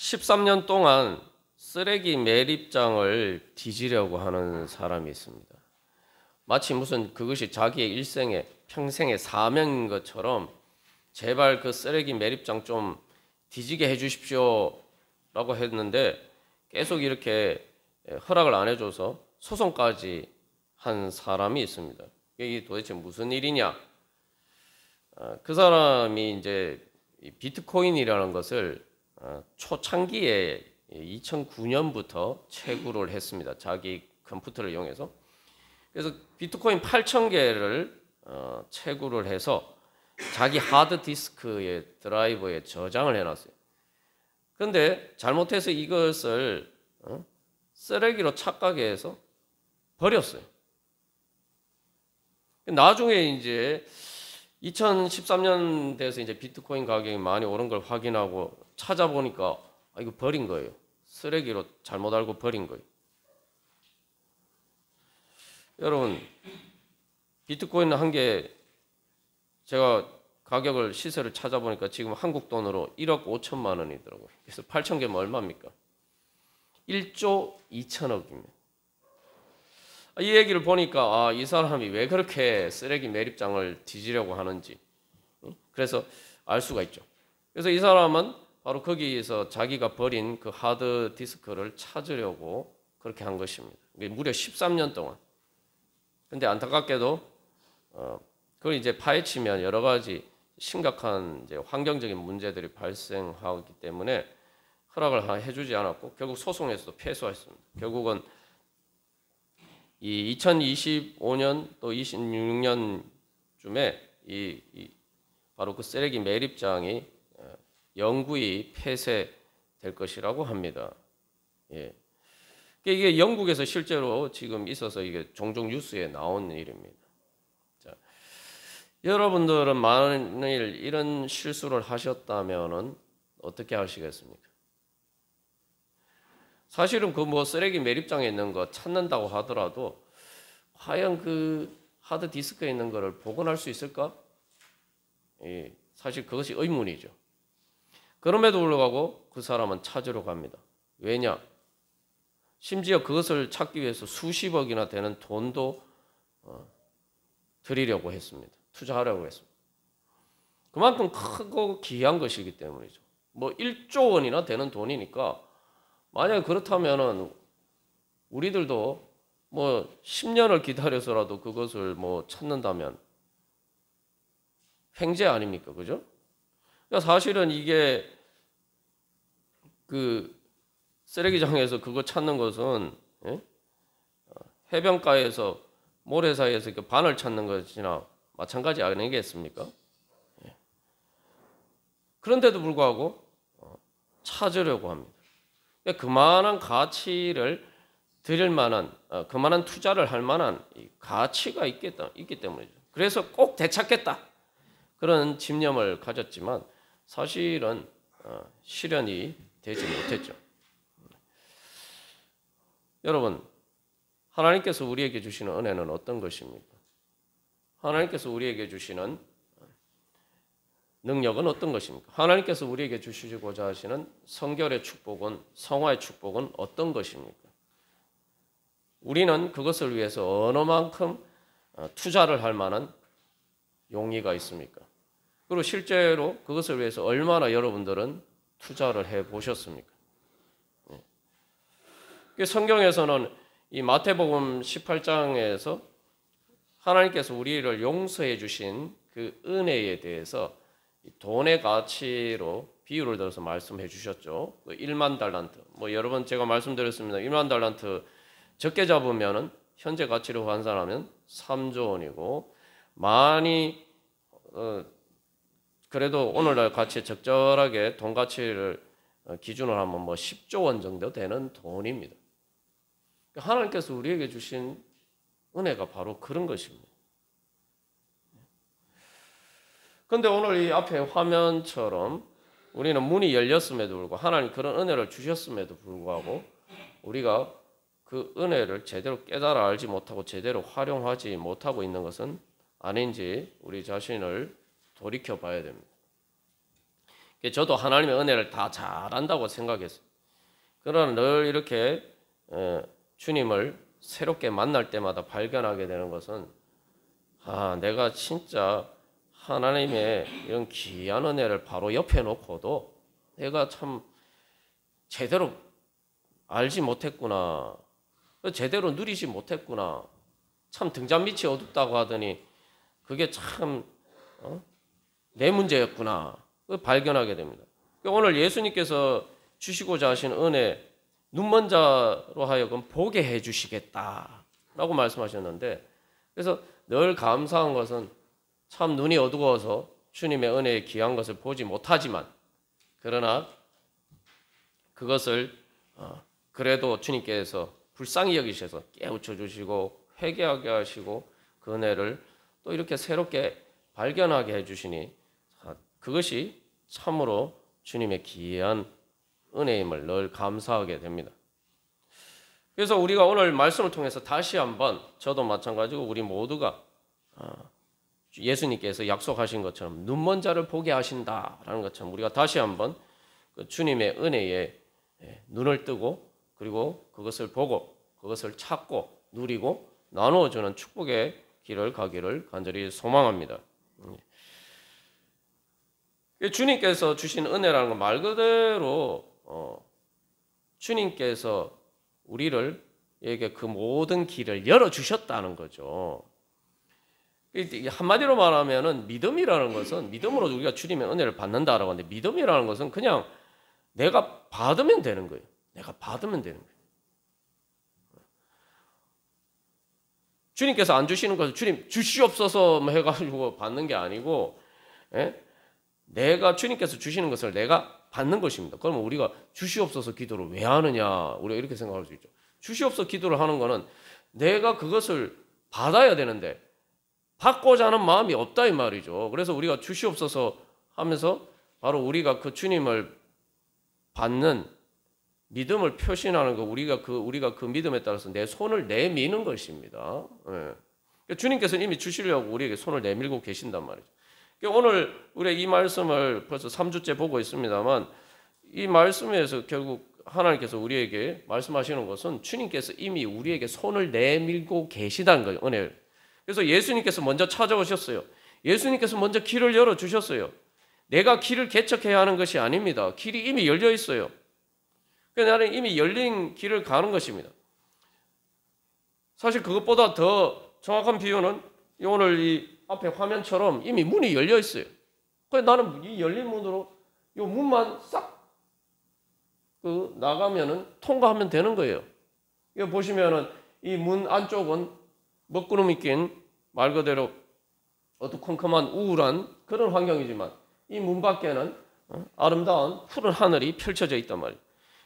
13년 동안 쓰레기 매립장을 뒤지려고 하는 사람이 있습니다. 마치 무슨 그것이 자기의 일생의 평생의 사명인 것처럼 제발 그 쓰레기 매립장 좀 뒤지게 해주십시오 라고 했는데 계속 이렇게 허락을 안 해줘서 소송까지 한 사람이 있습니다. 이게 도대체 무슨 일이냐? 그 사람이 이제 비트코인이라는 것을 초창기에 2009년부터 채굴을 했습니다. 자기 컴퓨터를 이용해서. 그래서 비트코인 8,000개를 채굴을 해서 자기 하드디스크의 드라이버에 저장을 해놨어요. 그런데 잘못해서 이것을 쓰레기로 착각해서 버렸어요. 나중에 이제 2013년 돼서 이제 비트코인 가격이 많이 오른 걸 확인하고 찾아보니까 이거 버린 거예요. 쓰레기로 잘못 알고 버린 거예요. 여러분, 비트코인 한 개 제가 가격을 시세를 찾아보니까 지금 한국 돈으로 1억 5천만 원이더라고요. 그래서 8,000개면 얼마입니까? 1조 2천억입니다. 이 얘기를 보니까 이 사람이 왜 그렇게 쓰레기 매립장을 뒤지려고 하는지 그래서 알 수가 있죠. 그래서 이 사람은 바로 거기에서 자기가 버린 그 하드 디스크를 찾으려고 그렇게 한 것입니다. 무려 13년 동안. 근데 안타깝게도 그걸 이제 파헤치면 여러 가지 심각한 이제 환경적인 문제들이 발생하기 때문에 허락을 해주지 않았고 결국 소송에서도 패소했습니다. 결국은 이 2025년 또 26년쯤에 바로 그 쓰레기 매립장이 영구히 폐쇄될 것이라고 합니다. 예. 이게 영국에서 실제로 지금 있어서 이게 종종 뉴스에 나온 일입니다. 자, 여러분들은 만일 이런 실수를 하셨다면은 어떻게 하시겠습니까? 사실은 그 뭐 쓰레기 매립장에 있는 거 찾는다고 하더라도 과연 그 하드 디스크에 있는 거를 복원할 수 있을까? 예, 사실 그것이 의문이죠. 그럼에도 불구하고 그 사람은 찾으러 갑니다. 왜냐? 심지어 그것을 찾기 위해서 수십억이나 되는 돈도 드리려고 했습니다. 투자하려고 했습니다. 그만큼 크고 귀한 것이기 때문이죠. 뭐 1조 원이나 되는 돈이니까 만약에 그렇다면은 우리들도 뭐 10년을 기다려서라도 그것을 뭐 찾는다면 횡재 아닙니까? 그죠? 그러니까 사실은 이게 그 쓰레기장에서 그거 찾는 것은 해변가에서 모래사이에서 바늘 찾는 것이나 마찬가지 아니겠습니까? 그런데도 불구하고 찾으려고 합니다. 그만한 가치를 드릴 만한 그만한 투자를 할 만한 가치가 있기 때문이죠. 그래서 꼭 되찾겠다 그런 집념을 가졌지만 사실은 실현이 되지 못했죠. 여러분, 하나님께서 우리에게 주시는 은혜는 어떤 것입니까? 하나님께서 우리에게 주시는 능력은 어떤 것입니까? 하나님께서 우리에게 주시고자 하시는 성결의 축복은, 성화의 축복은 어떤 것입니까? 우리는 그것을 위해서 어느 만큼 투자를 할 만한 용의가 있습니까? 그리고 실제로 그것을 위해서 얼마나 여러분들은 투자를 해 보셨습니까? 성경에서는 이 마태복음 18장에서 하나님께서 우리를 용서해 주신 그 은혜에 대해서 돈의 가치로 비유를 들어서 말씀해 주셨죠. 1만 달란트. 뭐 여러 번 제가 말씀드렸습니다. 1만 달란트 적게 잡으면은 현재 가치로 환산하면 3조 원이고 많이 그래도 오늘날 가치에 적절하게 돈 가치를 기준으로 하면 뭐 10조 원 정도 되는 돈입니다. 하나님께서 우리에게 주신 은혜가 바로 그런 것입니다. 그런데 오늘 이 앞에 화면처럼 우리는 문이 열렸음에도 불구하고 하나님 그런 은혜를 주셨음에도 불구하고 우리가 그 은혜를 제대로 깨달아 알지 못하고 제대로 활용하지 못하고 있는 것은 아닌지 우리 자신을 돌이켜 봐야 됩니다. 저도 하나님의 은혜를 다 잘 안다고 생각했어요. 그러나 늘 이렇게 주님을 새롭게 만날 때마다 발견하게 되는 것은 내가 진짜 하나님의 이런 귀한 은혜를 바로 옆에 놓고도 내가 참 제대로 알지 못했구나. 제대로 누리지 못했구나. 참 등잔 밑이 어둡다고 하더니 그게 참 내 문제였구나. 발견하게 됩니다. 오늘 예수님께서 주시고자 하신 은혜, 눈먼 자로 하여금 보게 해주시겠다라고 말씀하셨는데, 그래서 늘 감사한 것은 참 눈이 어두워서 주님의 은혜의 귀한 것을 보지 못하지만, 그러나 그것을 그래도 주님께서 불쌍히 여기셔서 깨우쳐 주시고 회개하게 하시고 그 은혜를 또 이렇게 새롭게 발견하게 해주시니 그것이 참으로 주님의 귀한 은혜임을 늘 감사하게 됩니다. 그래서 우리가 오늘 말씀을 통해서 다시 한번 저도 마찬가지고 우리 모두가 예수님께서 약속하신 것처럼 눈먼 자를 보게 하신다라는 것처럼 우리가 다시 한번 그 주님의 은혜에 눈을 뜨고 그리고 그것을 보고 그것을 찾고 누리고 나누어주는 축복의 길을 가기를 간절히 소망합니다. 주님께서 주신 은혜라는 건 말 그대로 주님께서 우리에게 그 모든 길을 열어주셨다는 거죠. 한마디로 말하면은 믿음이라는 것은 믿음으로 우리가 주님의 은혜를 받는다라고 하는데 믿음이라는 것은 그냥 내가 받으면 되는 거예요. 내가 받으면 되는 거예요. 주님께서 안 주시는 것을 주님 주시옵소서 해가지고 받는 게 아니고 내가 주님께서 주시는 것을 내가 받는 것입니다. 그러면 우리가 주시옵소서 기도를 왜 하느냐 우리가 이렇게 생각할 수 있죠. 주시옵소서 기도를 하는 것은 내가 그것을 받아야 되는데 받고자 하는 마음이 없다 이 말이죠. 그래서 우리가 주시옵소서 하면서 바로 우리가 그 주님을 받는 믿음을 표시하는 거 우리가 그 믿음에 따라서 내 손을 내미는 것입니다. 주님께서는 이미 주시려고 우리에게 손을 내밀고 계신단 말이죠. 오늘 우리 이 말씀을 벌써 3주째 보고 있습니다만 이 말씀에서 결국 하나님께서 우리에게 말씀하시는 것은 주님께서 이미 우리에게 손을 내밀고 계시다는 거예요. 은혜를. 그래서 예수님께서 먼저 찾아오셨어요. 예수님께서 먼저 길을 열어주셨어요. 내가 길을 개척해야 하는 것이 아닙니다. 길이 이미 열려 있어요. 그러니까 나는 이미 열린 길을 가는 것입니다. 사실 그것보다 더 정확한 비유는 오늘 이 앞에 화면처럼 이미 문이 열려 있어요. 그래서 나는 이 열린 문으로 이 문만 싹 나가면은 통과하면 되는 거예요. 이거 보시면은 이 문 안쪽은 먹구름이 낀 말 그대로 어두컴컴한 우울한 그런 환경이지만 이 문 밖에는 아름다운 푸른 하늘이 펼쳐져 있단 말이에요.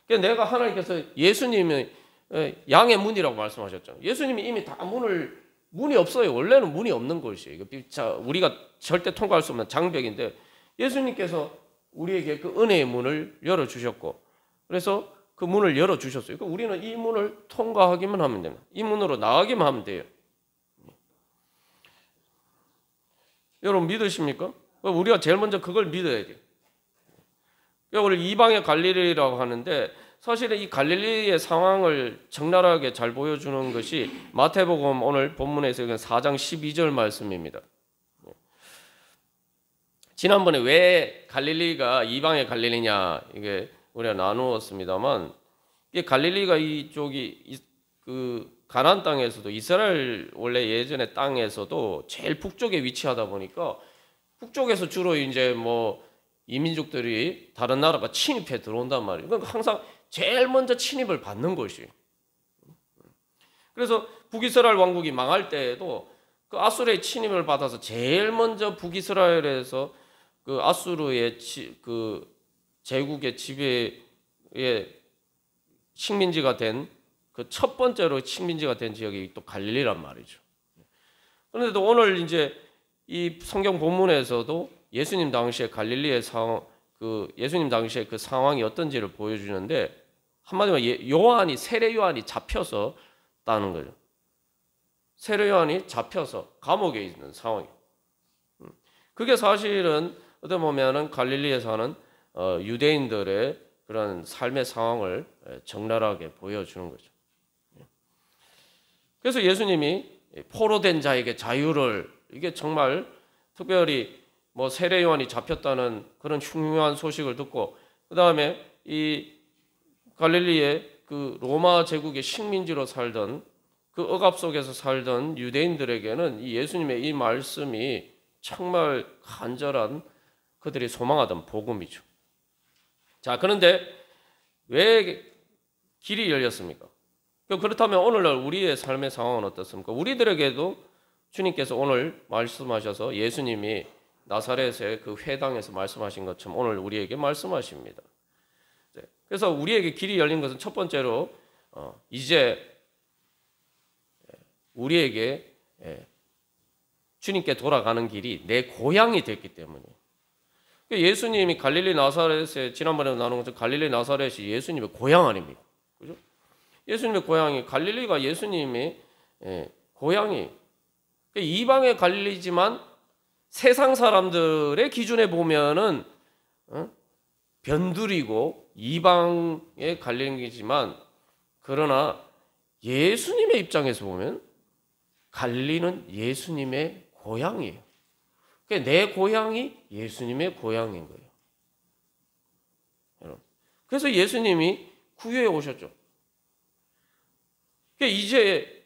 그러니까 내가 하나님께서 예수님의 양의 문이라고 말씀하셨잖아요. 예수님이 이미 다 문이 없어요. 원래는 문이 없는 것이에요. 우리가 절대 통과할 수 없는 장벽인데 예수님께서 우리에게 그 은혜의 문을 열어주셨고 그래서 그 문을 열어주셨어요. 그러니까 우리는 이 문을 통과하기만 하면 됩니다. 이 문으로 나가기만 하면 돼요. 여러분 믿으십니까? 우리가 제일 먼저 그걸 믿어야 돼요. 오늘 이방의 갈릴리라고 하는데 사실은 이 갈릴리의 상황을 적나라하게 잘 보여주는 것이 마태복음 오늘 본문에서 4장 12절 말씀입니다. 지난번에 왜 갈릴리가 이방의 갈릴리냐 이게 우리가 나누었습니다만 이게 갈릴리가 이쪽이 그 가나안 땅에서도 이스라엘 원래 예전의 땅에서도 제일 북쪽에 위치하다 보니까 북쪽에서 주로 이제 뭐 이민족들이 다른 나라가 침입해 들어온단 말이에요. 그러니까 항상 제일 먼저 침입을 받는 것이에요. 그래서 북이스라엘 왕국이 망할 때에도 그 아수르의 침입을 받아서 제일 먼저 북이스라엘에서 그 아수르의 그 제국의 지배의 식민지가 된 그 첫 번째로 식민지가 된 지역이 또 갈릴리란 말이죠. 그런데도 오늘 이제 이 성경 본문에서도 예수님 당시에 갈릴리의 상황, 예수님 당시에 그 상황이 어떤지를 보여주는데 한마디로 세례 요한이 잡혀서 따는 거죠. 세례 요한이 잡혀서 감옥에 있는 상황이에요. 그게 사실은 어떻게 보면은 갈릴리에 사는 유대인들의 그런 삶의 상황을 적나라하게 보여주는 거죠. 그래서 예수님이 포로된 자에게 자유를, 이게 정말 특별히 뭐 세례 요한이 잡혔다는 그런 흉흉한 소식을 듣고, 그 다음에 이 갈릴리의 그 로마 제국의 식민지로 살던 그 억압 속에서 살던 유대인들에게는 이 예수님의 이 말씀이 정말 간절한 그들이 소망하던 복음이죠. 자, 그런데 왜 길이 열렸습니까? 그렇다면 오늘날 우리의 삶의 상황은 어떻습니까? 우리들에게도 주님께서 오늘 말씀하셔서 예수님이 나사렛의 그 회당에서 말씀하신 것처럼 오늘 우리에게 말씀하십니다. 그래서 우리에게 길이 열린 것은 첫 번째로 이제 우리에게 주님께 돌아가는 길이 내 고향이 됐기 때문이에요. 예수님이 갈릴리 나사렛에, 지난번에 나눈 것처럼 갈릴리 나사렛이 예수님의 고향 아닙니까? 그죠? 예수님의 고향이, 갈릴리가 예수님의 고향이, 이방의 갈릴리지만 세상 사람들의 기준에 보면은 변두리고 이방의 갈릴리지만, 그러나 예수님의 입장에서 보면 갈릴리는 예수님의 고향이에요. 내 고향이 예수님의 고향인 거예요. 여러분. 그래서 예수님이 구유에 오셨죠. 이제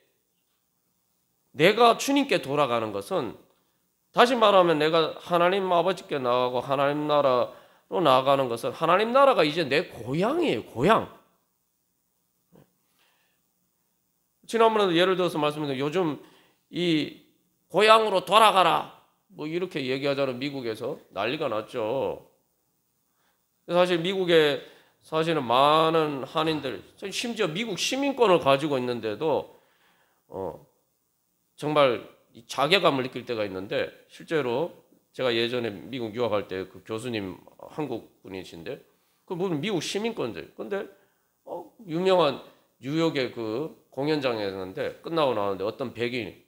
내가 주님께 돌아가는 것은, 다시 말하면 내가 하나님 아버지께 나가고 하나님 나라로 나아가는 것은, 하나님 나라가 이제 내 고향이에요. 고향. 지난번에도 예를 들어서 말씀드렸는데, 요즘 이 고향으로 돌아가라 뭐 이렇게 얘기하자는 미국에서 난리가 났죠. 사실 미국에 사실은 많은 한인들, 심지어 미국 시민권을 가지고 있는데도 정말 자괴감을 느낄 때가 있는데, 실제로 제가 예전에 미국 유학할 때 그 교수님 한국 분이신데, 그분은 미국 시민권들, 근데 유명한 뉴욕의 그 공연장이었는데 끝나고 나왔는데 어떤 백인이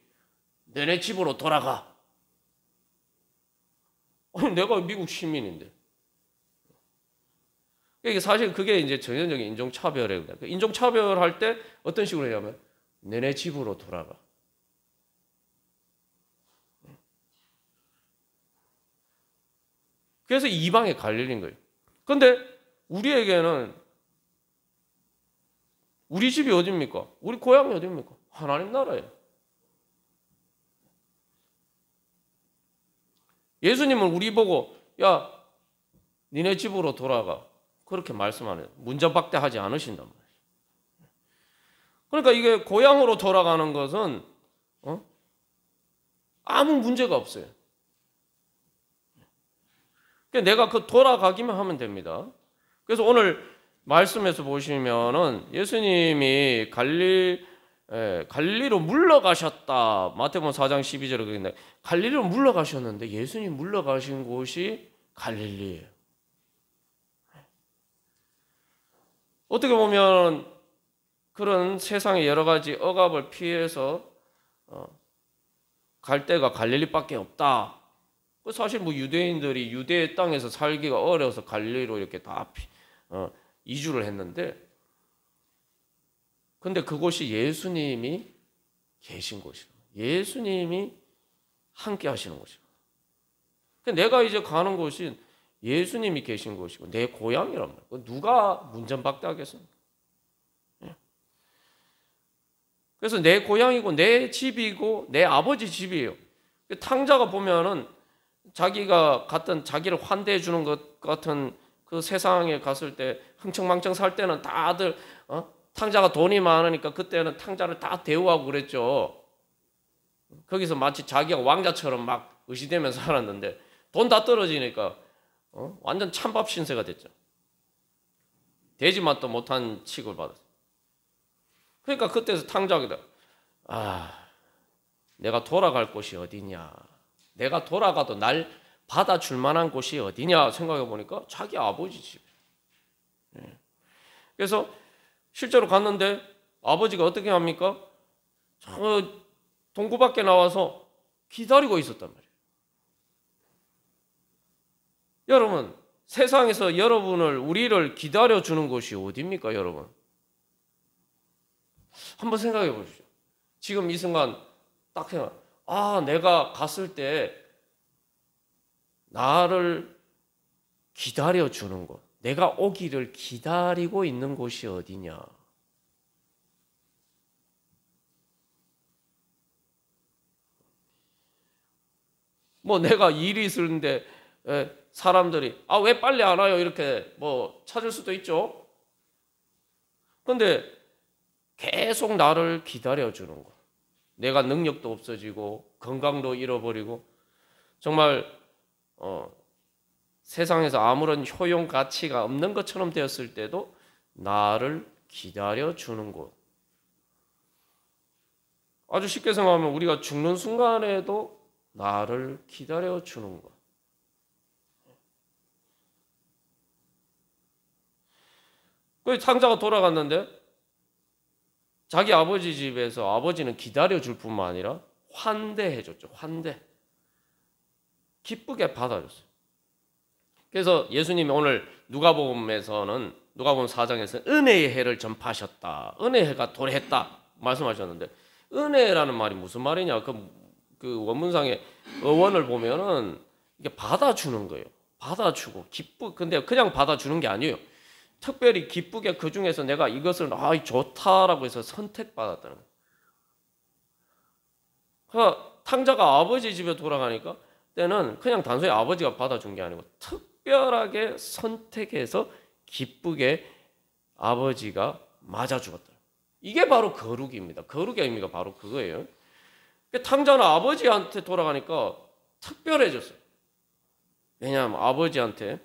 너네 집으로 돌아가. 아니, 내가 미국 시민인데. 이게 사실 그게 이제 전형적인 인종차별이에요. 인종차별할 때 어떤 식으로 해야하면 너네 집으로 돌아가. 그래서 이방에 갈릴린 거예요. 그런데 우리에게는 우리 집이 어디입니까? 우리 고향이 어디입니까? 하나님 나라예요. 예수님은 우리 보고 야, 니네 집으로 돌아가. 그렇게 말씀 안 해요. 문전박대하지 않으신단 말이에요. 그러니까 이게 고향으로 돌아가는 것은 아무 문제가 없어요. 그러니까 내가 그 돌아가기만 하면 됩니다. 그래서 오늘 말씀에서 보시면은 예수님이 갈릴리로 물러가셨다. 마태복음 4장 12절에 그랬는데, 갈릴리로 물러가셨는데 예수님 물러가신 곳이 갈릴리예요. 어떻게 보면 그런 세상의 여러 가지 억압을 피해서 갈 데가 갈릴리밖에 없다. 사실 뭐 유대인들이 유대 땅에서 살기가 어려워서 갈릴리로 이렇게 다 이주를 했는데, 근데 그곳이 예수님이 계신 곳이고 예수님이 함께 하시는 곳이고, 내가 이제 가는 곳이 예수님이 계신 곳이고 내 고향이란 말이에요. 누가 문전박대하겠습니까? 그래서 내 고향이고 내 집이고 내 아버지 집이에요. 탕자가 보면은 자기가 갔던, 자기를 환대해 주는 것 같은 그 세상에 갔을 때 흥청망청 살 때는 다들 탕자가 돈이 많으니까 그때는 탕자를 다 대우하고 그랬죠. 거기서 마치 자기가 왕자처럼 막 의시되면서 살았는데 돈 다 떨어지니까 완전 찬밥 신세가 됐죠. 되지 맛도 못한 취급을 받았어요. 그러니까 그때서 탕자기다. 내가 돌아갈 곳이 어디냐, 내가 돌아가도 날 받아줄 만한 곳이 어디냐 생각해 보니까 자기 아버지 집. 그래서 실제로 갔는데 아버지가 어떻게 합니까? 저 동구 밖에 나와서 기다리고 있었단 말이에요. 여러분, 세상에서 우리를 기다려주는 곳이 어디입니까, 여러분? 한번 생각해 보십시오. 지금 이 순간 딱 생각, 내가 갔을 때 나를 기다려주는 곳, 내가 오기를 기다리고 있는 곳이 어디냐? 뭐 내가 일이 있는데 사람들이 왜 빨리 안 와요? 이렇게 뭐 찾을 수도 있죠. 근데 계속 나를 기다려주는 거. 내가 능력도 없어지고 건강도 잃어버리고 정말 세상에서 아무런 효용 가치가 없는 것처럼 되었을 때도 나를 기다려주는 곳. 아주 쉽게 생각하면 우리가 죽는 순간에도 나를 기다려주는 것. 그 탕자가 돌아갔는데 자기 아버지 집에서 아버지는 기다려줄 뿐만 아니라 환대해줬죠. 환대. 기쁘게 받아줬어요. 그래서 예수님이 오늘 누가복음 4장에서 은혜의 해를 전파하셨다. 은혜의 해가 도래했다 말씀하셨는데 은혜라는 말이 무슨 말이냐? 그 원문상의 어원을 보면은 이게 받아주는 거예요. 받아주고 근데 그냥 받아주는 게 아니에요. 특별히 기쁘게 그 중에서 내가 이것을 좋다라고 해서 선택받았다는 거예요. 그러니까 탕자가 아버지 집에 돌아가니까 때는 그냥 단순히 아버지가 받아준 게 아니고 특별하게 선택해서 기쁘게 아버지가 맞아 죽었다. 이게 바로 거룩입니다. 거룩의 의미가 바로 그거예요. 탕자는 아버지한테 돌아가니까 특별해졌어요. 왜냐하면 아버지한테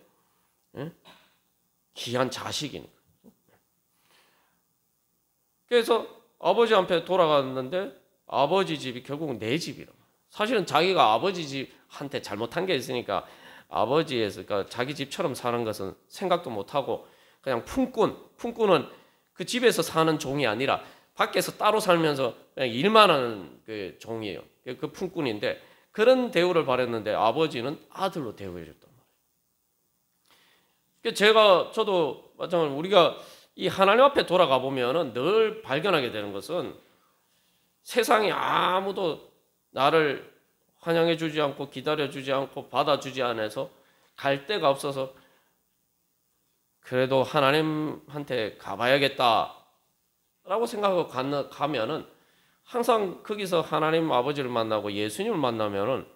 귀한 자식이니까. 그래서 아버지 앞에 돌아갔는데 아버지 집이 결국은 내 집이라. 사실은 자기가 아버지 집한테 잘못한 게 있으니까 그러니까 자기 집처럼 사는 것은 생각도 못하고 그냥 품꾼은 그 집에서 사는 종이 아니라 밖에서 따로 살면서 그냥 일만 하는 그 종이에요. 그 품꾼인데 그런 대우를 받았는데 아버지는 아들로 대우해 줬단 말이에요. 저도 마찬가지로 우리가 이 하나님 앞에 돌아가 보면은 늘 발견하게 되는 것은 세상에 아무도 나를 환영해 주지 않고 기다려 주지 않고 받아주지 않아서 갈 데가 없어서 그래도 하나님한테 가봐야겠다라고 생각하고 가면은 항상 거기서 하나님 아버지를 만나고 예수님을 만나면은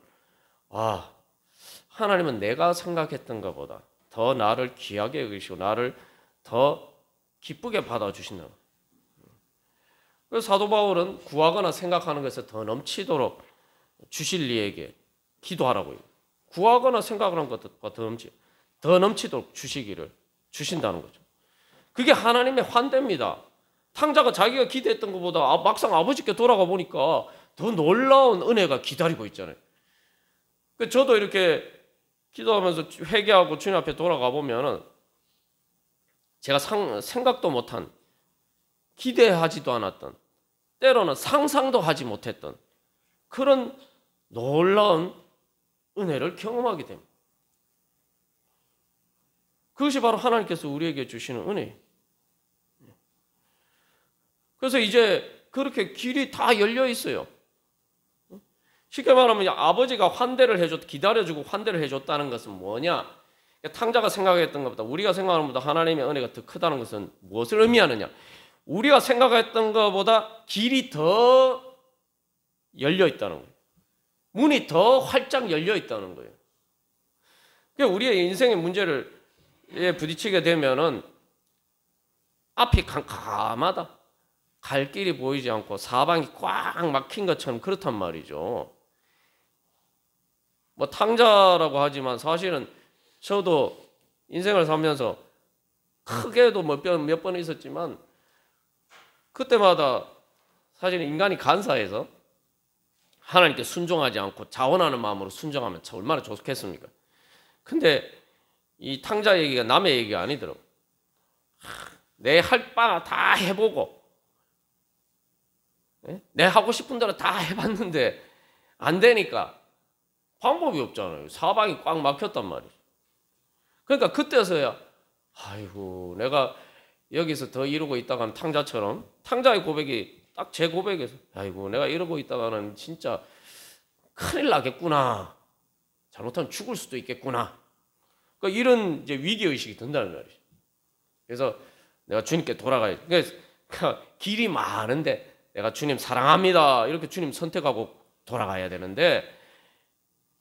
하나님은 내가 생각했던 것보다 더 나를 귀하게 여기시고 나를 더 기쁘게 받아주신다. 그래서 사도 바울은 구하거나 생각하는 것에 더 넘치도록 주실 이에게 기도하라고 해요. 구하거나 생각하는 것보다 더 넘치도록 주신다는 거죠. 그게 하나님의 환대입니다. 탕자가 자기가 기대했던 것보다 막상 아버지께 돌아가 보니까 더 놀라운 은혜가 기다리고 있잖아요. 저도 이렇게 기도하면서 회개하고 주님 앞에 돌아가 보면은 제가 생각도 못한, 기대하지도 않았던, 때로는 상상도 하지 못했던 그런 놀라운 은혜를 경험하게 됩니다. 그것이 바로 하나님께서 우리에게 주시는 은혜예요. 그래서 이제 그렇게 길이 다 열려 있어요. 쉽게 말하면 아버지가 기다려주고 환대를 해줬다는 것은 뭐냐? 탕자가 생각했던 것보다 우리가 생각하는 것보다 하나님의 은혜가 더 크다는 것은 무엇을 의미하느냐? 우리가 생각했던 것보다 길이 더 열려 있다는 거예요. 문이 더 활짝 열려 있다는 거예요. 그러니까 우리의 인생의 문제를 부딪히게 되면은 앞이 캄캄하다. 갈 길이 보이지 않고 사방이 꽉 막힌 것처럼 그렇단 말이죠. 뭐 탕자라고 하지만 사실은 저도 인생을 살면서 크게도 몇 번 있었지만 그때마다 사실 인간이 간사해서 하나님께 순종하지 않고 자원하는 마음으로 순종하면 얼마나 좋겠습니까? 근데 이 탕자 얘기가 남의 얘기가 아니더라고. 내 할 바 다 해보고 내 하고 싶은 대로 다 해봤는데 안 되니까 방법이 없잖아요. 사방이 꽉 막혔단 말이죠. 그러니까 그때서야 아이고 내가 여기서 더 이러고 있다가는 탕자의 고백이 딱 제 고백에서 아이고 내가 이러고 있다가는 진짜 큰일 나겠구나. 잘못하면 죽을 수도 있겠구나. 그러니까 이런 이제 위기의식이 든다는 말이죠. 그래서 내가 주님께 돌아가야지. 그러니까 길이 많은데 내가 주님 사랑합니다. 이렇게 주님 선택하고 돌아가야 되는데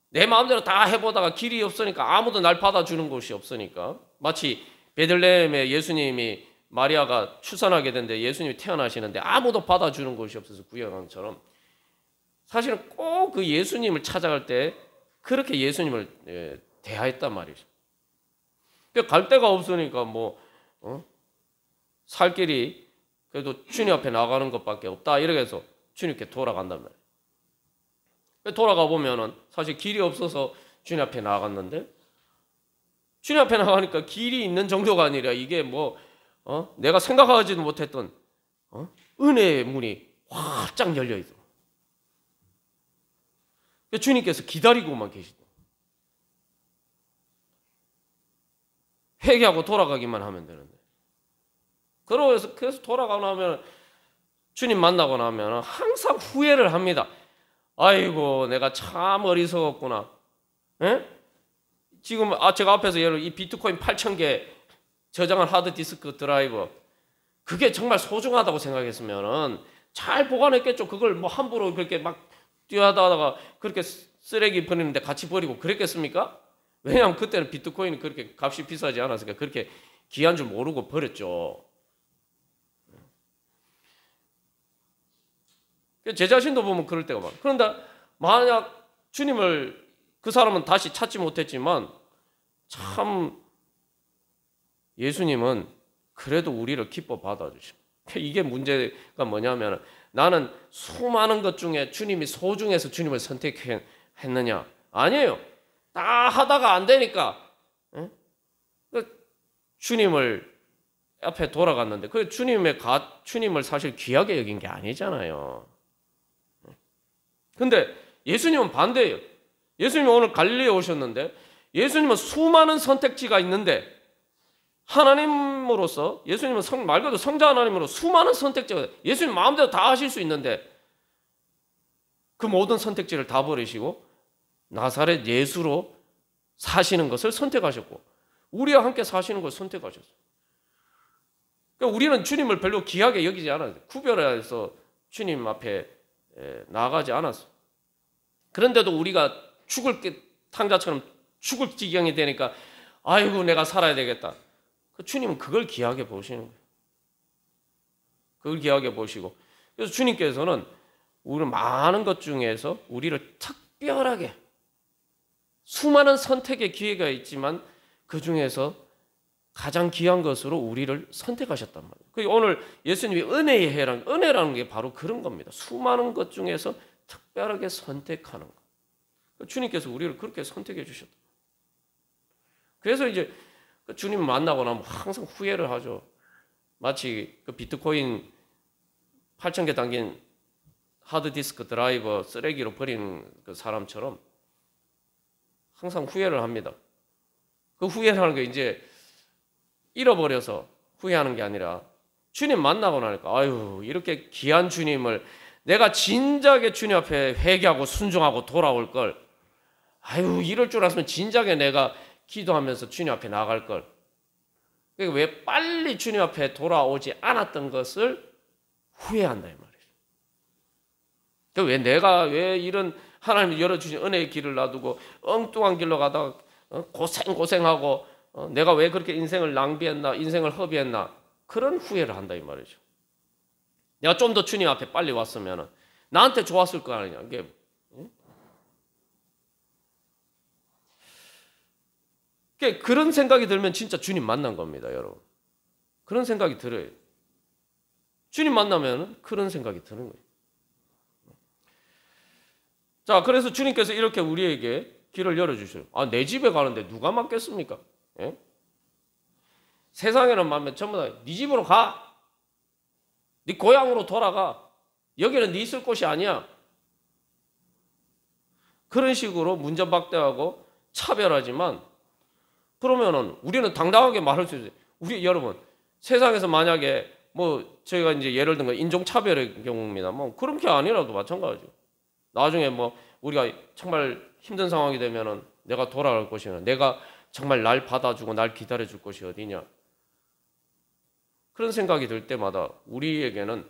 내 마음대로 다 해보다가 길이 없으니까 아무도 날 받아주는 곳이 없으니까 마치 베들레헴에 예수님이 마리아가 출산하게 되는데 예수님이 태어나시는데 아무도 받아주는 곳이 없어서 구약왕처럼 사실은 꼭 그 예수님을 찾아갈 때 그렇게 예수님을 대하였단 말이죠. 갈 데가 없으니까 살 길이 그래도 주님 앞에 나가는 것밖에 없다 이렇게 해서 주님께 돌아간단 말이에요. 돌아가 보면은 사실 길이 없어서 주님 앞에 나갔는데 주님 앞에 나가니까 길이 있는 정도가 아니라 이게 내가 생각하지도 못했던 은혜의 문이 활짝 열려 있어. 주님께서 기다리고만 계시다. 회개하고 돌아가기만 하면 되는데. 그래서 돌아가고 나면 주님 만나고 나면 항상 후회를 합니다. 아이고 내가 참 어리석었구나. 에? 지금 제가 앞에서 이 비트코인 8,000개 저장한 하드디스크 드라이브 그게 정말 소중하다고 생각했으면은 잘 보관했겠죠. 그걸 함부로 그렇게 막 뛰어다가 그렇게 쓰레기 버리는데 같이 버리고 그랬겠습니까? 왜냐하면 그때는 비트코인이 그렇게 값이 비싸지 않았으니까 그렇게 귀한 줄 모르고 버렸죠. 제 자신도 보면 그럴 때가 많아요. 그런데 만약 주님을 그 사람은 다시 찾지 못했지만 참 예수님은 그래도 우리를 기뻐 받아주십니다. 이게 문제가 뭐냐면 나는 수많은 것 중에 주님이 소중해서 주님을 선택했느냐? 아니에요. 다 하다가 안 되니까 주님을 앞에 돌아갔는데 그 주님을 사실 귀하게 여긴 게 아니잖아요. 근데 예수님은 반대예요. 예수님은 오늘 갈릴리에 오셨는데 예수님은 수많은 선택지가 있는데 하나님으로서 예수님은 말 그대로 성자 하나님으로 수많은 선택지가 예수님 마음대로 다 하실 수 있는데 그 모든 선택지를 다 버리시고 나사렛 예수로 사시는 것을 선택하셨고 우리와 함께 사시는 것을 선택하셨어요. 그러니까 우리는 주님을 별로 귀하게 여기지 않아요. 구별해서 주님 앞에 나아가지 않았어. 그런데도 우리가 탕자처럼 죽을 지경이 되니까 아이고 내가 살아야 되겠다. 주님은 그걸 귀하게 보시는 거예요. 그걸 귀하게 보시고 그래서 주님께서는 우리 많은 것 중에서 우리를 특별하게 수많은 선택의 기회가 있지만 그 중에서 가장 귀한 것으로 우리를 선택하셨단 말이에요. 오늘 예수님이 은혜라는 게 바로 그런 겁니다. 수많은 것 중에서 특별하게 선택하는 것. 주님께서 우리를 그렇게 선택해 주셨다. 그래서 이제 주님 만나고 나면 항상 후회를 하죠. 마치 그 비트코인 8,000개 담긴 하드디스크 드라이버 쓰레기로 버리는 그 사람처럼 항상 후회를 합니다. 그 후회라는 게 이제 잃어버려서 후회하는 게 아니라 주님 만나고 나니까 아유 이렇게 귀한 주님을 내가 진작에 주님 앞에 회개하고 순종하고 돌아올 걸 아유 이럴 줄 알았으면 진작에 내가 기도하면서 주님 앞에 나갈 걸. 그러니까 왜 빨리 주님 앞에 돌아오지 않았던 것을 후회한다 이 말이죠. 그러니까 왜 이런 하나님이 열어주신 은혜의 길을 놔두고 엉뚱한 길로 가다가 고생하고 내가 왜 그렇게 인생을 낭비했나 인생을 허비했나 그런 후회를 한다 이 말이죠. 내가 좀 더 주님 앞에 빨리 왔으면 나한테 좋았을 거 아니냐. 이게 그런 생각이 들면 진짜 주님 만난 겁니다, 여러분. 그런 생각이 들어요. 주님 만나면 그런 생각이 드는 거예요. 자, 그래서 주님께서 이렇게 우리에게 길을 열어주셔요. 내 집에 가는데 누가 맡겠습니까? 예? 세상에는 말면 전부 다 네 집으로 가. 네 고향으로 돌아가. 여기는 네 있을 곳이 아니야. 그런 식으로 문전박대하고 차별하지만 그러면은 우리는 당당하게 말할 수 있어요. 우리 여러분 세상에서 만약에 뭐 저희가 이제 예를 든 거 인종차별의 경우입니다. 뭐 그런 게 아니라도 마찬가지죠. 나중에 뭐 우리가 정말 힘든 상황이 되면은 내가 돌아갈 곳이냐, 내가 정말 날 받아주고 날 기다려줄 곳이 어디냐, 그런 생각이 들 때마다 우리에게는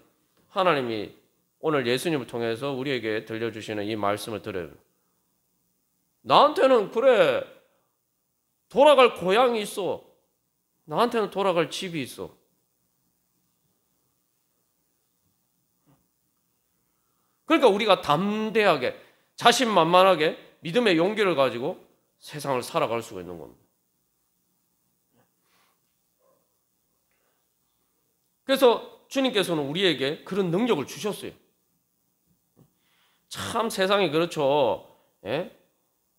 하나님이 오늘 예수님을 통해서 우리에게 들려주시는 이 말씀을 들어요. 나한테는 그래 돌아갈 고향이 있어. 나한테는 돌아갈 집이 있어. 그러니까 우리가 담대하게 자신만만하게 믿음의 용기를 가지고 세상을 살아갈 수가 있는 겁니다. 그래서 주님께서는 우리에게 그런 능력을 주셨어요. 참 세상이 그렇죠. 예?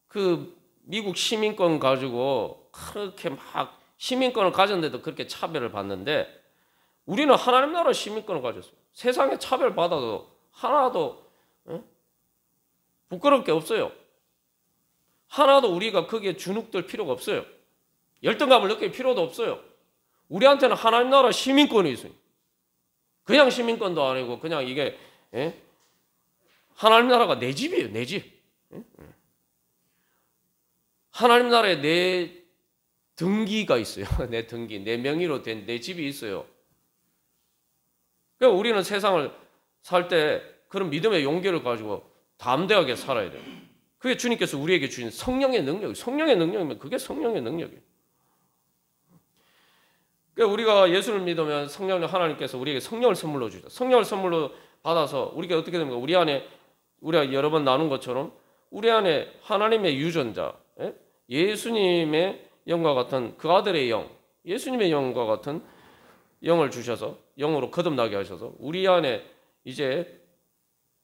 그 미국 시민권 가지고 그렇게 막 시민권을 가졌는데도 그렇게 차별을 받는데 우리는 하나님 나라 시민권을 가졌어요. 세상에 차별받아도 하나도 부끄러울 게 없어요. 하나도 우리가 거기에 주눅들 필요가 없어요. 열등감을 느낄 필요도 없어요. 우리한테는 하나님 나라 시민권이 있어요. 그냥 시민권도 아니고 그냥 이게 하나님 나라가 내 집이에요. 내 집. 하나님 나라에 내 등기가 있어요. 내 등기, 내 명의로 된 내 집이 있어요. 그러니까 우리는 세상을 살 때 그런 믿음의 용기를 가지고 담대하게 살아야 돼요. 그게 주님께서 우리에게 주신 성령의 능력, 성령의 능력이면 그게 성령의 능력이에요. 그러니까 우리가 예수를 믿으면 성령 하나님께서 우리에게 성령을 선물로 주죠. 성령을 선물로 받아서 우리가 어떻게 됩니까? 우리 안에 우리가 여러 번 나눈 것처럼 우리 안에 하나님의 유전자, 예수님의 영과 같은 그 아들의 영, 예수님의 영과 같은 영을 주셔서 영으로 거듭나게 하셔서 우리 안에 이제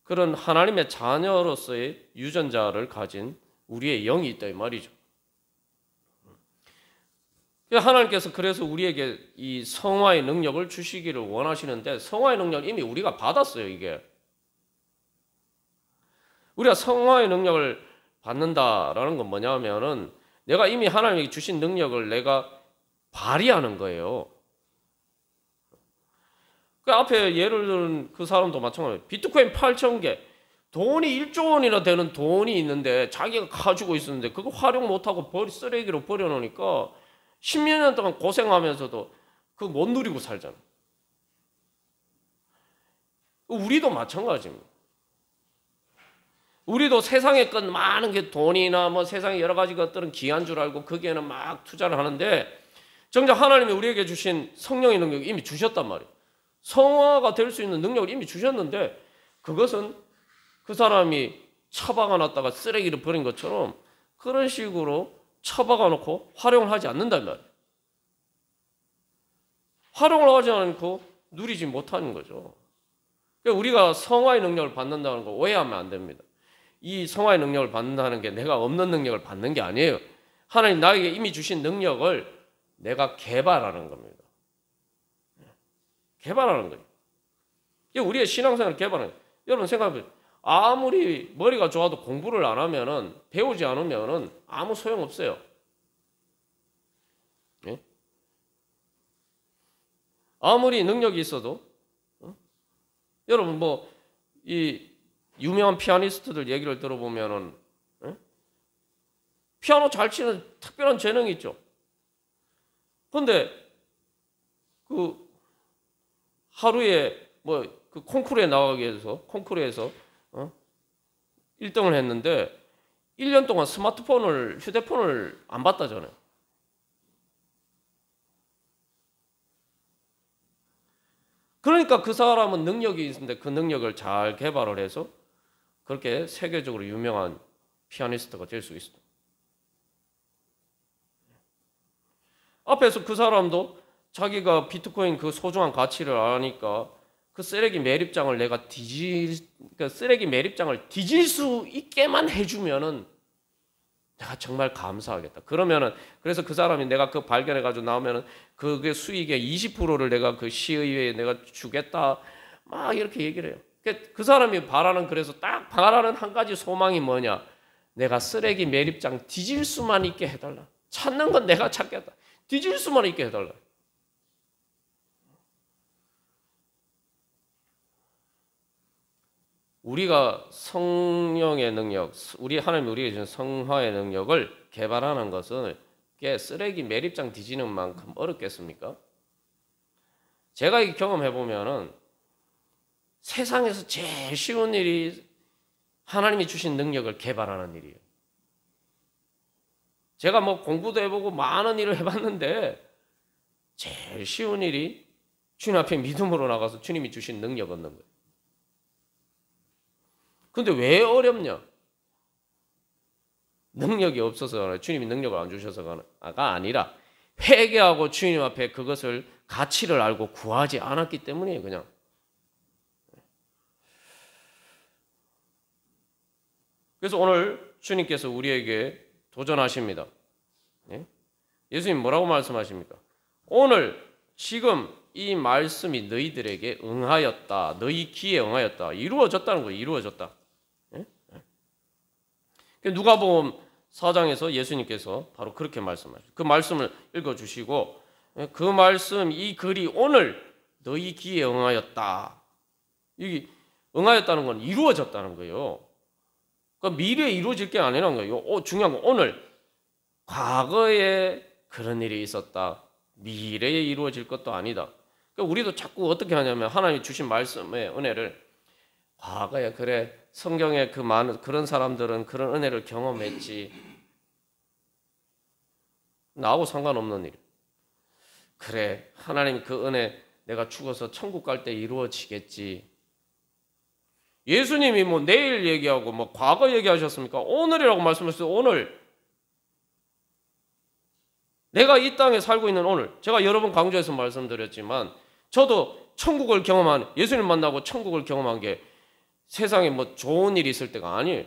그런 하나님의 자녀로서의 유전자를 가진 우리의 영이 있다 이 말이죠. 하나님께서 그래서 우리에게 이 성화의 능력을 주시기를 원하시는데 성화의 능력을 이미 우리가 받았어요. 이게 우리가 성화의 능력을 받는다라는 건 뭐냐면은 내가 이미 하나님이 주신 능력을 내가 발휘하는 거예요. 그 앞에 예를 들은 그 사람도 마찬가지예요. 비트코인 8,000개, 돈이 1조 원이나 되는 돈이 있는데 자기가 가지고 있었는데 그거 활용 못하고 쓰레기로 버려놓으니까 10몇 년 동안 고생하면서도 그거 못 누리고 살잖아요. 우리도 마찬가지입니다. 우리도 세상에 건 많은 게 돈이나 뭐 세상에 여러 가지 것들은 귀한 줄 알고 거기에는 막 투자를 하는데 정작 하나님이 우리에게 주신 성령의 능력을 이미 주셨단 말이에요. 성화가 될 수 있는 능력을 이미 주셨는데 그것은 그 사람이 처박아 놨다가 쓰레기를 버린 것처럼 그런 식으로 처박아 놓고 활용을 하지 않는단 말이에요. 활용을 하지 않고 누리지 못하는 거죠. 그러니까 우리가 성화의 능력을 받는다는 거 오해하면 안 됩니다. 이 성화의 능력을 받는다는 게 내가 없는 능력을 받는 게 아니에요. 하나님 나에게 이미 주신 능력을 내가 개발하는 겁니다. 개발하는 거예요. 이게 우리의 신앙생활을 개발하는 거예요. 여러분 생각해보세요. 아무리 머리가 좋아도 공부를 안 하면은 배우지 않으면은 아무 소용 없어요. 예? 아무리 능력이 있어도 여러분 뭐 이 유명한 피아니스트들 얘기를 들어보면은 피아노 잘 치는 특별한 재능이 있죠. 그런데 그 하루에 뭐 그 콩쿠르에 나가기 위해서 콩쿠르에서 1등을 했는데 1년 동안 휴대폰을 안 받다잖아요. 그러니까 그 사람은 능력이 있는데 그 능력을 잘 개발을 해서 그렇게 세계적으로 유명한 피아니스트가 될 수 있어요. 앞에서 그 사람도 자기가 비트코인 그 소중한 가치를 아니까 그 쓰레기 매립장을 내가 쓰레기 매립장을 뒤질 수 있게만 해주면은 내가 정말 감사하겠다. 그래서 그 사람이 내가 그 발견해가지고 나오면은 그게 수익의 20%를 내가 그 시의회에 내가 주겠다. 막 이렇게 얘기를 해요. 그 사람이 그래서 딱 바라는 한 가지 소망이 뭐냐. 내가 쓰레기 매립장 뒤질 수만 있게 해달라. 찾는 건 내가 찾겠다. 뒤질 수만 있게 해달라. 우리가 성령의 능력, 우리 하나님 우리에게 주신 성화의 능력을 개발하는 것은 꽤 쓰레기 매립장 뒤지는 만큼 어렵겠습니까? 제가 이 경험해 보면은 세상에서 제일 쉬운 일이 하나님이 주신 능력을 개발하는 일이에요. 제가 뭐 공부도 해보고 많은 일을 해봤는데 제일 쉬운 일이 주님 앞에 믿음으로 나가서 주님이 주신 능력 얻는 거예요. 근데 왜 어렵냐? 능력이 없어서 주님이 능력을 안 주셔서가 아니라 회개하고 주님 앞에 그것을 가치를 알고 구하지 않았기 때문이에요. 그냥. 그래서 오늘 주님께서 우리에게 도전하십니다. 예수님 뭐라고 말씀하십니까? 오늘 지금 이 말씀이 너희들에게 응하였다. 너희 귀에 응하였다. 이루어졌다는 거예요. 이루어졌다. 누가복음 4장에서 예수님께서 바로 그렇게 말씀하셨어요. 그 말씀을 읽어주시고 그 말씀 이 글이 오늘 너희 귀에 응하였다. 이게 응하였다는 건 이루어졌다는 거예요. 그러니까 미래에 이루어질 게 아니라는 거예요. 중요한 건 오늘 과거에 그런 일이 있었다. 미래에 이루어질 것도 아니다. 그러니까 우리도 자꾸 어떻게 하냐면 하나님이 주신 말씀의 은혜를 과거에 그래 성경에 그 많은 그런 사람들은 그런 은혜를 경험했지. 나하고 상관없는 일. 그래 하나님 그 은혜 내가 죽어서 천국 갈 때 이루어지겠지. 예수님이 뭐 내일 얘기하고 뭐 과거 얘기하셨습니까? 오늘이라고 말씀하셨어요. 오늘 내가 이 땅에 살고 있는 오늘 제가 여러 번 강조해서 말씀드렸지만 저도 천국을 경험한 예수님 만나고 천국을 경험한 게 세상에 뭐 좋은 일이 있을 때가 아니에요.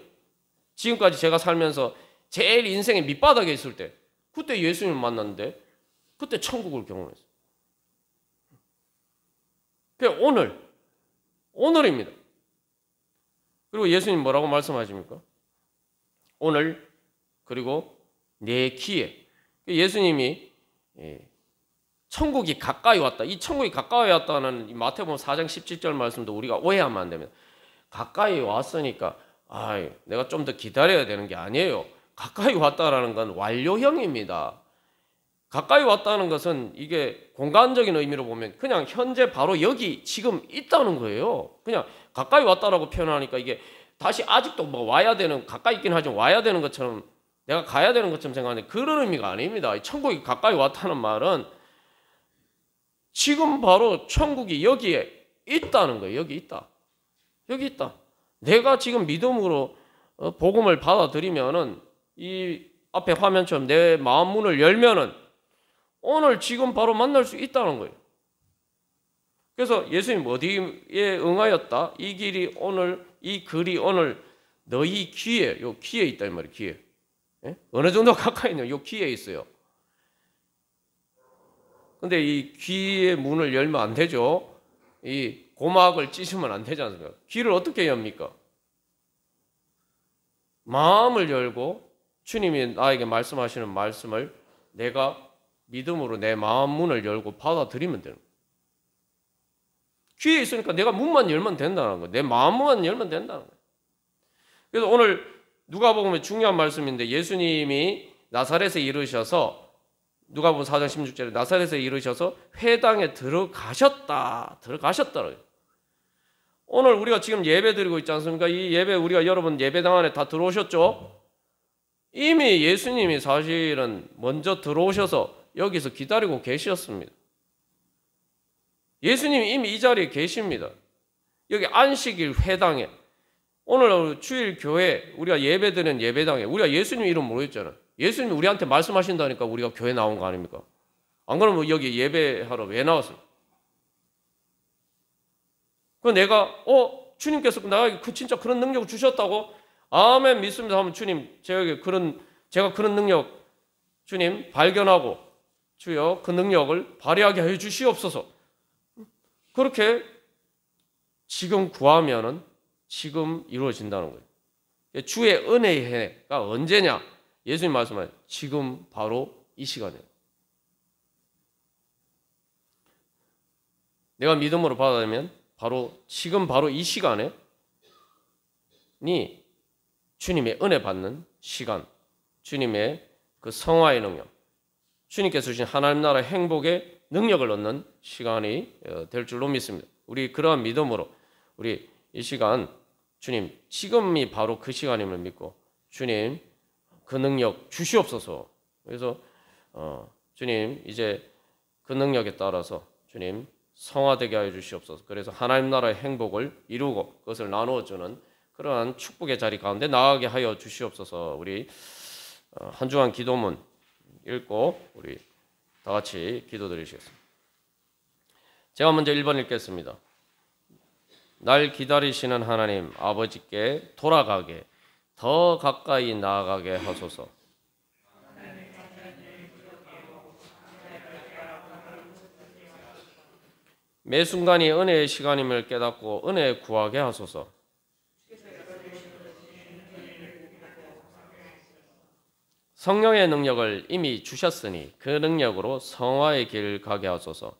지금까지 제가 살면서 제일 인생의 밑바닥에 있을 때 그때 예수님을 만났는데 그때 천국을 경험했어요. 그게 오늘입니다. 그리고 예수님 뭐라고 말씀하십니까? 오늘 그리고 내 귀에 예수님이 천국이 가까이 왔다. 이 천국이 가까이 왔다는 마태복음 4장 17절 말씀도 우리가 오해하면 안 됩니다. 가까이 왔으니까 내가 좀 더 기다려야 되는 게 아니에요. 가까이 왔다라는 건 완료형입니다. 가까이 왔다는 것은 이게 공간적인 의미로 보면 그냥 현재 바로 여기 지금 있다는 거예요. 그냥 가까이 왔다라고 표현하니까 이게 다시 아직도 뭐 와야 되는 가까이 있긴 하지만 와야 되는 것처럼 내가 가야 되는 것처럼 생각하는데 그런 의미가 아닙니다. 천국이 가까이 왔다는 말은 지금 바로 천국이 여기에 있다는 거예요. 여기 있다. 여기 있다. 내가 지금 믿음으로 복음을 받아들이면은 이 앞에 화면처럼 내 마음 문을 열면은 오늘 지금 바로 만날 수 있다는 거예요. 그래서 예수님 어디에 응하였다? 이 길이 오늘 이 글이 오늘 너희 귀에 요 귀에 있다 이 말이에요. 귀에. 어느 정도 가까이 있냐? 요 귀에 있어요. 근데 이 귀의 문을 열면 안 되죠. 이 고막을 찢으면 안 되지 않습니까? 귀를 어떻게 엽니까? 마음을 열고 주님이 나에게 말씀하시는 말씀을 내가 믿음으로 내 마음 문을 열고 받아들이면 되는 거예요. 귀에 있으니까 내가 문만 열면 된다는 거예요. 내 마음만 열면 된다는 거예요. 그래서 오늘 누가복음의 중요한 말씀인데 예수님이 나사렛에 이르셔서 누가복음 4장 16절에 나사렛에 이르셔서 회당에 들어가셨다고요. 오늘 우리가 지금 예배 드리고 있지 않습니까? 이 예배 우리가 여러분 예배당 안에 다 들어오셨죠? 이미 예수님이 사실은 먼저 들어오셔서 여기서 기다리고 계셨습니다. 예수님이 이미 이 자리에 계십니다. 여기 안식일 회당에 오늘 주일 교회 우리가 예배 드리는 예배당에 우리가 예수님 이름 모르겠잖아요. 예수님이 우리한테 말씀하신다니까 우리가 교회 나온 거 아닙니까? 안 그러면 여기 예배하러 왜 나왔어요? 그 내가 주님께서 나에게 진짜 그런 능력을 주셨다고 아멘 믿습니다 하면 주님 제가 그런 능력 주님 발견하고 주여 그 능력을 발휘하게 해 주시옵소서. 그렇게 지금 구하면은 지금 이루어진다는 거예요. 주의 은혜의 해가 언제냐? 예수님 말씀하신 지금 바로 이 시간이에요. 내가 믿음으로 받아들이면 지금 바로 이 시간에 주님의 은혜 받는 시간, 주님의 그 성화의 능력, 주님께서 주신 하나님 나라의 행복의 능력을 얻는 시간이 될 줄로 믿습니다. 우리 그러한 믿음으로 우리 이 시간 주님 지금이 바로 그 시간임을 믿고 주님 그 능력 주시옵소서. 그래서 주님 이제 그 능력에 따라서 주님 성화되게 하여 주시옵소서. 그래서 하나님 나라의 행복을 이루고 그것을 나누어주는 그러한 축복의 자리 가운데 나가게 하여 주시옵소서. 우리 한 주간 기도문 읽고 우리 다 같이 기도드리시겠습니다. 제가 먼저 1번 읽겠습니다. 날 기다리시는 하나님 아버지께 돌아가게 더 가까이 나아가게 하소서. 매 순간이 은혜의 시간임을 깨닫고 은혜 구하게 하소서. 성령의 능력을 이미 주셨으니 그 능력으로 성화의 길 가게 하소서.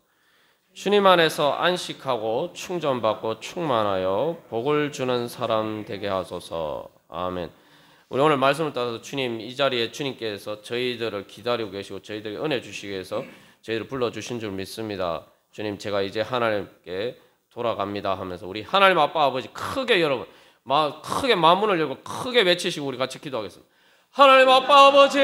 주님 안에서 안식하고 충전받고 충만하여 복을 주는 사람 되게 하소서. 아멘. 우리 오늘 말씀을 따라서 주님 이 자리에 주님께서 저희들을 기다리고 계시고 저희들에게 은혜 주시기 위해서 저희를 불러주신 줄 믿습니다. 주님 제가 이제 하나님께 돌아갑니다 하면서 우리 하나님 아빠 아버지 크게 여러분 크게 마문을 열고 크게 외치시고 우리 같이 기도하겠습니다. 하나님 아빠 아버지